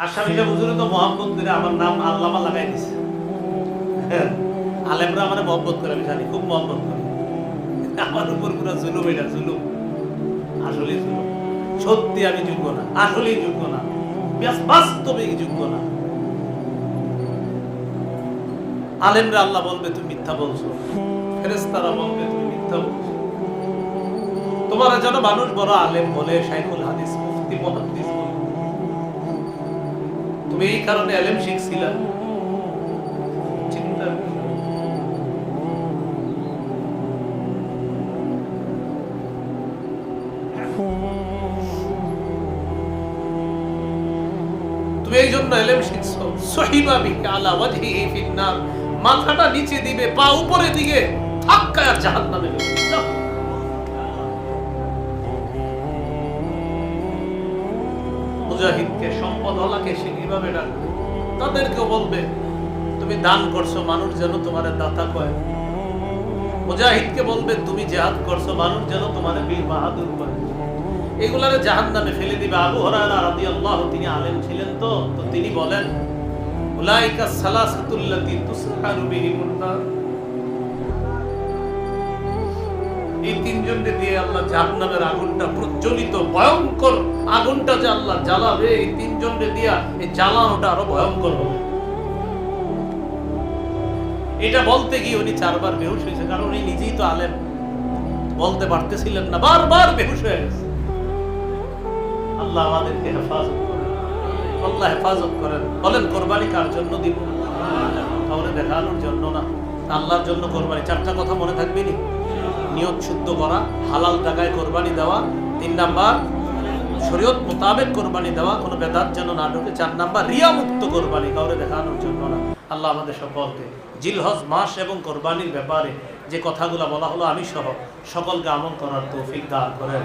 আসামি সাহেব হুজুরে তো মহব্বত করে আমার নাম আল্লামা লাগাই দিছে। আলেমরা আমার মহব্বত করে, আমি জানি খুব মহব্বত করে। আমার উপর পুরো জুলুম, এটা জুলুম, আসলেই জুলুম। সত্যি আমি যোগ্য না, আসলেই যোগ্য না, বাস্তবিক যোগ্য না। আলেমরা আল্লাহ বলবে তুমি মিথ্যা বলছো, ফেরেশতারা বলবে তুমি মিথ্যা বলছো। তোমার যেন মানুষ বড় আলেম বলে, শাইখুল হাদিস, মুফতি, মুহাদ্দিস বলে। তুমি এই কারণে আলেম শিখছিলা, চিন্তা। তুমি এই জন্য আলেম শিখছো। সহিবা বিকা আলা ওয়াজহিহি ফিন্নার, মাথাটা নিচে দিবে, পা উপরে দিকে ধাক্কায় জাহান্নামে যাবে। মুজাহিদকে, সম্পদওয়ালাকে সে কিভাবে ডাকবে? তাদেরকেও বলবে তুমি দান করছো, মানুষ যেন তোমার দাতা কয়। মুজাহিদকে বলবে তুমি জিহাদ করছো, মানুষ যেন তোমার বীর বাহাদুর কয়। এগুলারে জাহান্নামে ফেলে দিবে। আবু হুরায়রা রাদিয়াল্লাহু, তিনি আলেম ছিলেন, তো তিনি বলেন উলাইকা সালাসাতুল্লাতী তুসহারু বিহিমুন নার, এই তিনজনকে দিয়ে আল্লাহ জাহান্নামের আগুনটা, প্রজ্বলিত ভয়ঙ্কর আগুনটা যে আল্লাহ জ্বালাবে, এই তিনজনকে দিয়া এই জ্বালানোটা আরো ভয়ঙ্কর হবে। এটা বলতে গিয়ে উনি 4 বার বেহুশ হয়েছে, কারণ উনি নিজেই তো আলেম, বলতে পারতেছিলেন না, বারবার বেহুশ হয়ে গেছে। আল্লাহ আমাদেরকে হেফাজত করেন, আল্লাহ হেফাজত করেন। বলেন কোরবানি কার জন্য দিব? কাউরে দেখানোর জন্য না, আল্লাহর জন্য কোরবানি। 4টা কথা মনে থাকবে নি? নিয়ত শুদ্ধ করা, হালাল টাকায় কোরবানি দেওয়া, 3 নাম্বার শরীয়ত মোতাবেক কোরবানি দেওয়া, কোনো বেদাত যেন না ঢোকে, 4 নাম্বার রিয়া মুক্ত কোরবানি, কাউরে দেখানোর জন্য না। আল্লাহ আমাদের সকলকে জিলহজ মাস এবং কোরবানির ব্যাপারে যে কথাগুলো বলা হলো, আমি সহ সকলকে আমল করার তৌফিক দান করেন।